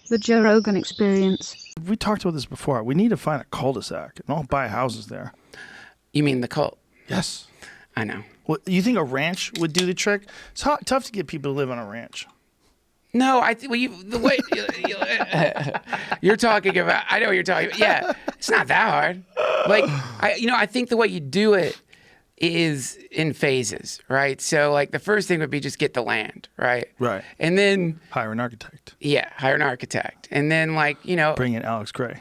The Joe Rogan Experience. We talked about this before. We need to find a cul-de-sac and all buy houses there. You mean the cult? Yes. I know. Well, you think a ranch would do the trick? It's tough to get people to live on a ranch. No, I think the way you're talking about. I know what you're talking about. Yeah, it's not that hard. Like I think the way you do it is in phases, right? So like the first thing would be just get the land, right? Right. And then hire an architect. Yeah, hire an architect, and then bring in Alex Gray.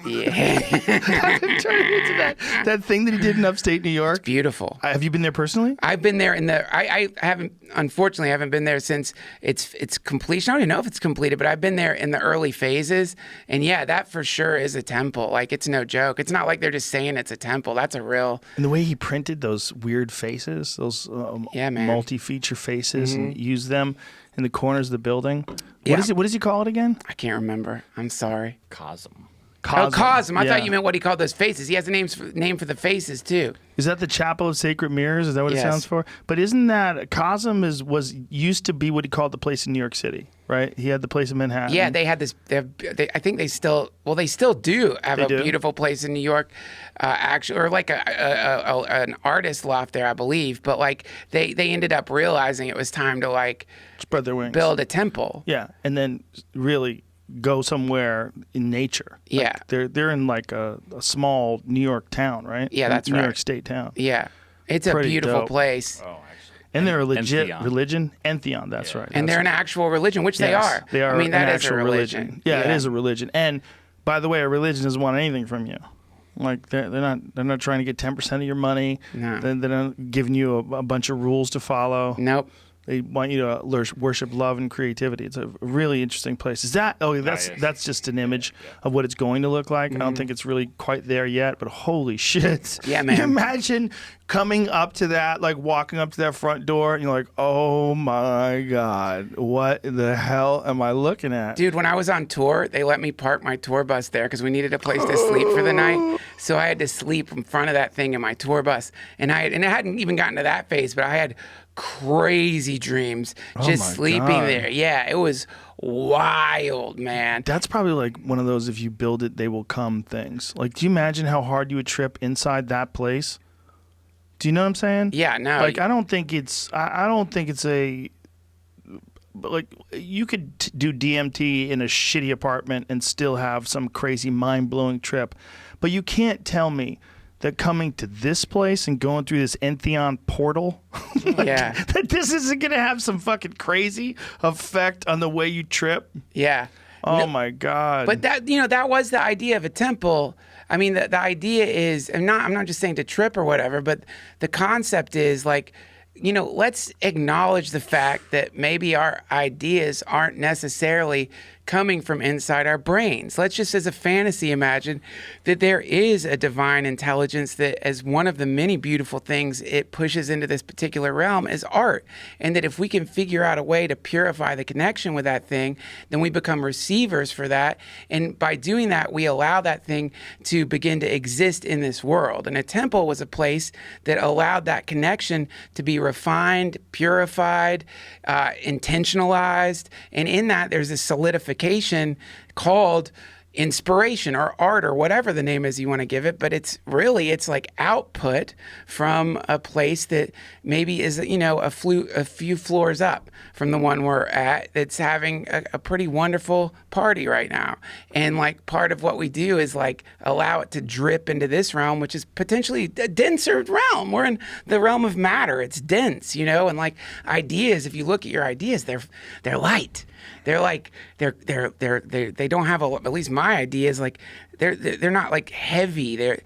Yeah. I've been trying to get to that thing that he did in upstate New York. It's beautiful. Have you been there personally? I've been there I haven't, unfortunately, I haven't been there since its completion. I don't even know if it's completed, but I've been there in the early phases. And yeah, that for sure is a temple. Like, it's no joke. It's not like they're just saying it's a temple. That's a real. And the way he printed those weird faces, those multi-feature faces, and used them in the corners of the building. What does he call it again? I can't remember. I'm sorry. Cosm. Oh, Cosm. I thought you meant what he called those faces. He has a name for the faces, too. Is that the Chapel of Sacred Mirrors? Is that what it sounds for? But isn't that Cosm was used to be what he called the place in New York City, right? He had the place in Manhattan. Yeah, they had this. I think they still do have a beautiful place in New York, actually, or like an artist loft there, I believe. But like they ended up realizing it was time to spread their wings, build a temple. Yeah, and then really go somewhere in nature. Yeah. They're in like a small New York town, right? Yeah, that's New right. York State town. Yeah. It's Pretty a beautiful dope. place. Oh, actually. And they're a legit Entheon. religion. Entheon, that's right. And they're an actual religion, which they are. They are I mean, that an is actual a religion. Yeah, it is a religion. And by the way, a religion doesn't want anything from you. Like they're not trying to get 10% of your money. No. They're not giving you a bunch of rules to follow. Nope. They want you to worship love and creativity. It's a really interesting place. Is that? Oh, that's just an image of what it's going to look like. I don't think it's really quite there yet. But holy shit! Yeah, man. Imagine coming up to that, like walking up to that front door, and you're like, oh my god, what the hell am I looking at? Dude, when I was on tour, they let me park my tour bus there because we needed a place to sleep for the night. So I had to sleep in front of that thing in my tour bus, and it hadn't even gotten to that phase, but I had crazy dreams just sleeping there. Yeah, it was wild, man. That's probably like one of those if you build it, they will come things. Like, do you imagine how hard you would trip inside that place? Do you know what I'm saying? Yeah, no. Like, I don't think it's a, like, you could do DMT in a shitty apartment and still have some crazy mind-blowing trip. But you can't tell me that coming to this place and going through this Entheon portal, that this isn't going to have some fucking crazy effect on the way you trip. Yeah. Oh my God. But that was the idea of a temple. I mean, the idea is, I'm not just saying to trip or whatever, but the concept is like, let's acknowledge the fact that maybe our ideas aren't necessarily coming from inside our brains. Let's just, as a fantasy, imagine that there is a divine intelligence that, as one of the many beautiful things it pushes into this particular realm, is art. And that if we can figure out a way to purify the connection with that thing, then we become receivers for that. And by doing that, we allow that thing to begin to exist in this world. And a temple was a place that allowed that connection to be refined, purified, intentionalized. And in that, there's a solidification called inspiration or art or whatever the name is you want to give it, but it's like output from a place that maybe is a few floors up from the one we're at, that's having a pretty wonderful party right now. And like part of what we do is like allow it to drip into this realm, which is potentially a denser realm. We're in the realm of matter. It's dense, and like ideas, if you look at your ideas, they're light. They're like they don't have at least my idea is like they're not like heavy. They're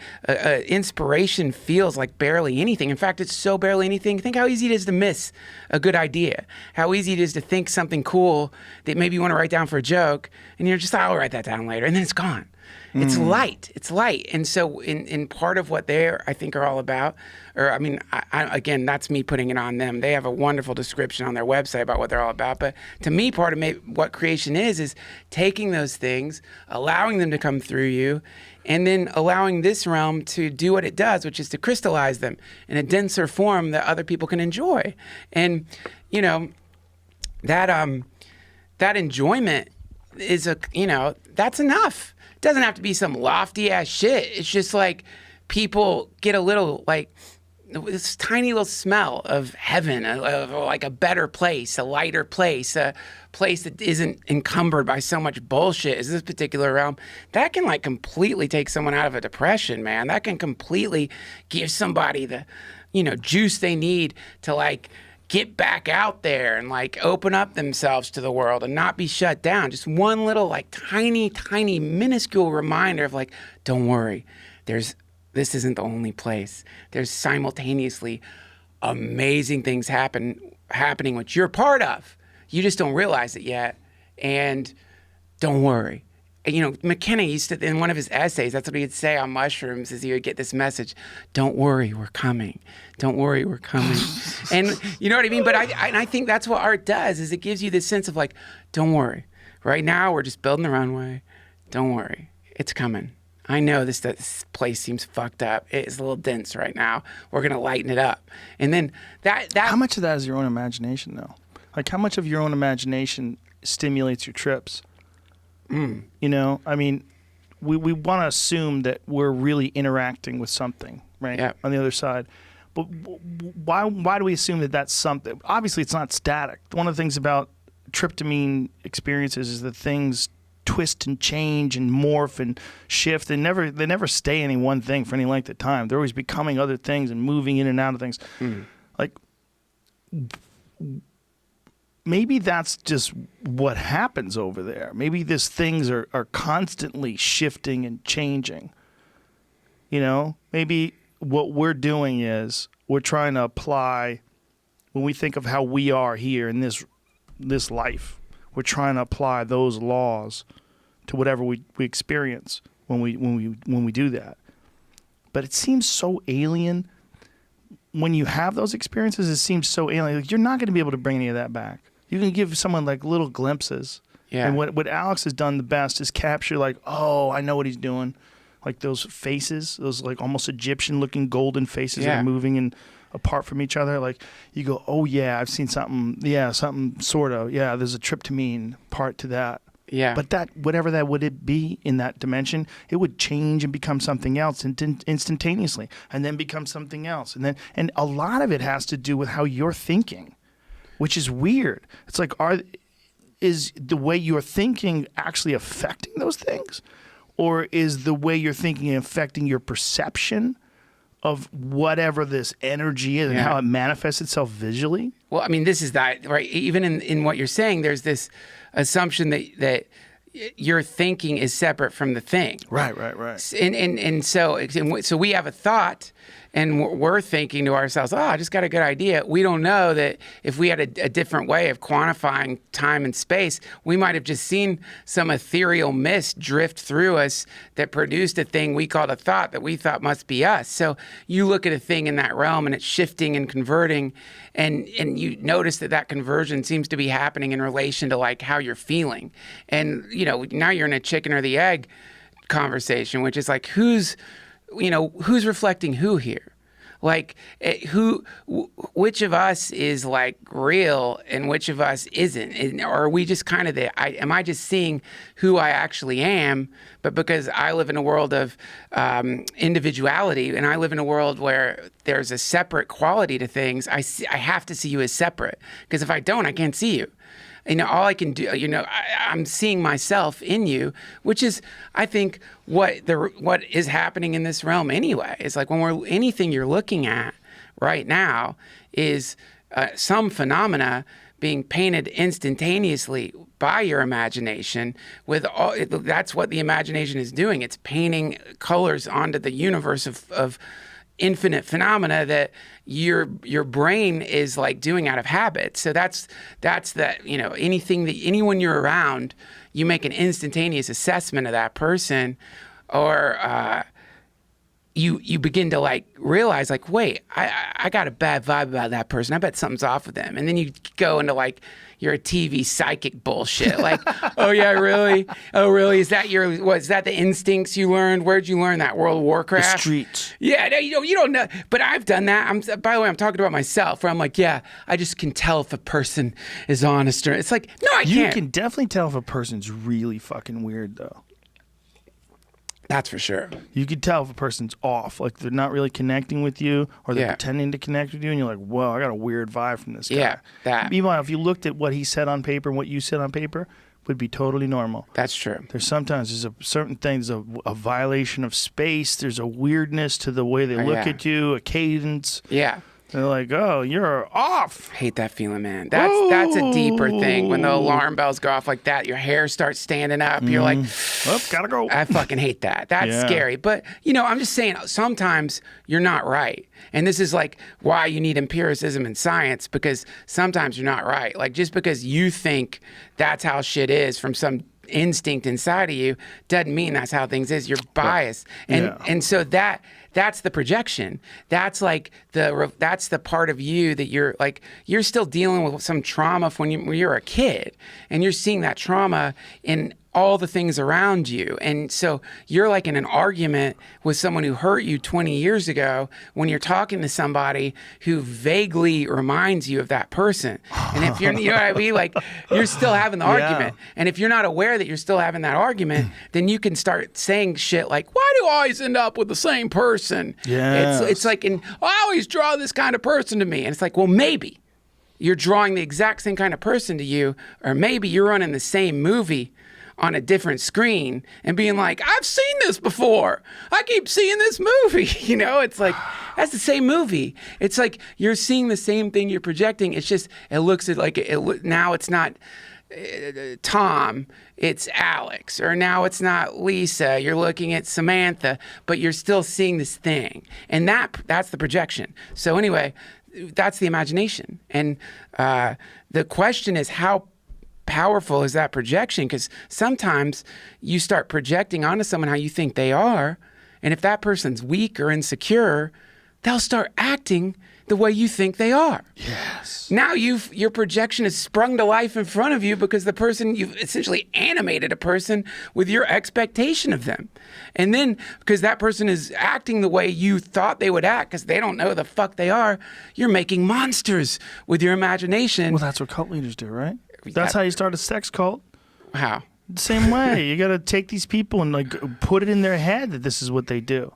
inspiration feels like barely anything. In fact, it's so barely anything. Think how easy it is to miss a good idea. How easy it is to think something cool that maybe you want to write down for a joke, and you're just, I'll write that down later, and then it's gone. It's light. It's light. And so in part of what they, I think, are all about, or I mean, again, that's me putting it on them. They have a wonderful description on their website about what they're all about. But to me, part of what creation is taking those things, allowing them to come through you, and then allowing this realm to do what it does, which is to crystallize them in a denser form that other people can enjoy. And, that enjoyment is that's enough. It doesn't have to be some lofty ass shit. It's just like people get a little like this tiny little smell of heaven, of like a better place, a lighter place, a place that isn't encumbered by so much bullshit as this particular realm. That can like completely take someone out of a depression, man. That can completely give somebody the, juice they need to like get back out there and like open up themselves to the world and not be shut down. Just one little like tiny, tiny, minuscule reminder of like, don't worry, this isn't the only place. There's simultaneously amazing things happening which you're part of. You just don't realize it yet. And don't worry. And, McKenna used to, in one of his essays, that's what he'd say on mushrooms, is he would get this message, don't worry, we're coming. Don't worry, we're coming. And you know what I mean? But I think that's what art does, is it gives you this sense of like, don't worry. Right now, we're just building the runway. Don't worry. It's coming. I know this place seems fucked up. It's a little dense right now. We're going to lighten it up. And then that... How much of that is your own imagination, though? Like, how much of your own imagination stimulates your trips? I mean, we want to assume that we're really interacting with something, right? Yeah. On the other side. But why do we assume that that's something? Obviously, it's not static. One of the things about tryptamine experiences is that things twist and change and morph and shift. They never stay any one thing for any length of time. They're always becoming other things and moving in and out of things. Like, maybe that's just what happens over there. Maybe these things are constantly shifting and changing. Maybe what we're doing is we're trying to apply, when we think of how we are here in this life, we're trying to apply those laws to whatever we experience when we do that. But it seems so alien. When you have those experiences, it seems so alien. Like, you're not going to be able to bring any of that back. You can give someone like little glimpses. Yeah. And what Alex has done the best is capture like, oh, I know what he's doing. Like those faces, those like almost Egyptian looking golden faces that are moving and apart from each other. Like you go, oh yeah, I've seen something. Yeah, something sort of. Yeah, there's a tryptamine part to that. Yeah. But that, whatever that would it be in that dimension, it would change and become something else instantaneously, and then become something else, and a lot of it has to do with how you're thinking, which is weird. It's like, is the way you're thinking actually affecting those things, or is the way you're thinking affecting your perception of whatever this energy is and how it manifests itself visually? Well, I mean, this is that, right? Even in what you're saying, there's this assumption that your thinking is separate from the thing. Right. And so we have a thought, and we're thinking to ourselves, I just got a good idea. We don't know that if we had a different way of quantifying time and space, we might have just seen some ethereal mist drift through us that produced a thing we called a thought that we thought must be us. So you look at a thing in that realm and it's shifting and converting, and you notice that conversion seems to be happening in relation to like how you're feeling. And, now you're in a chicken or the egg conversation, which is like, who's reflecting who here? Like, which of us is like real and which of us isn't? And, or are we just kind of am I just seeing who I actually am? But because I live in a world of individuality, and I live in a world where there's a separate quality to things, I have to see you as separate. Because if I don't, I can't see you. All I can do, I'm seeing myself in you, which is, I think, what is happening in this realm anyway. It's like anything you're looking at right now is some phenomena being painted instantaneously by your imagination. That's what the imagination is doing. It's painting colors onto the universe of infinite phenomena that your brain is like doing out of habit. So that's anyone you're around, you make an instantaneous assessment of that person, or you begin to like realize like, wait, I got a bad vibe about that person. I bet something's off with them. And then you go into like your TV psychic bullshit. Like, oh yeah, really? Oh really? Is that the instincts you learned? Where'd you learn that? World of Warcraft? The streets. Yeah, no, you don't know. But I've done that. By the way, I'm talking about myself where I'm like, yeah, I just can tell if a person is honest or it's like, no, I can't. You can definitely tell if a person's really fucking weird though. That's for sure. You could tell if a person's off, like they're not really connecting with you, or they're pretending to connect with you, and you're like, "Whoa, I got a weird vibe from this guy." Yeah, that. Meanwhile, if you looked at what he said on paper and what you said on paper, would be totally normal. That's true. There's sometimes a certain things, a violation of space. There's a weirdness to the way they look at you, a cadence. Yeah. They're like, oh, you're off. I hate that feeling, man. That's a deeper thing. When the alarm bells go off like that, your hair starts standing up. You're like, oh, gotta go. I fucking hate that. That's scary. But, I'm just saying, sometimes you're not right. And this is like why you need empiricism in science, because sometimes you're not right. Like just because you think that's how shit is from some instinct inside of you doesn't mean that's how things is. You're biased. And so that's the projection. That's like that's the part of you that you're still dealing with some trauma from when you're a kid, and you're seeing that trauma in all the things around you. And so you're like in an argument with someone who hurt you 20 years ago when you're talking to somebody who vaguely reminds you of that person. And if you're, you know what I mean? Like you're still having the argument. And if you're not aware that you're still having that argument, then you can start saying shit like, why do I always end up with the same person? Yeah. It's like, I always draw this kind of person to me. And it's like, well, maybe you're drawing the exact same kind of person to you, or maybe you're running the same movie on a different screen and being like, I've seen this before. I keep seeing this movie. It's like, that's the same movie. It's like you're seeing the same thing you're projecting. It's just, it looks like now it's not Tom, it's Alex, or now it's not Lisa. You're looking at Samantha, but you're still seeing this thing. And that's the projection. So anyway, that's the imagination. And the question is, how powerful is that projection? Because sometimes you start projecting onto someone how you think they are, and if that person's weak or insecure, they'll start acting the way you think they are. Yes. Now your projection is sprung to life in front of you because you've essentially animated a person with your expectation of them. And then because that person is acting the way you thought they would act because they don't know the fuck they are, you're making monsters with your imagination. Well, that's what cult leaders do, right? That's how you start a sex cult. How? Same way. You got to take these people and like put it in their head that this is what they do.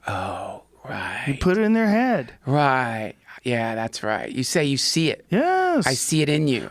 Oh, right. You put it in their head. Right. Yeah, that's right. You say you see it. Yes. I see it in you.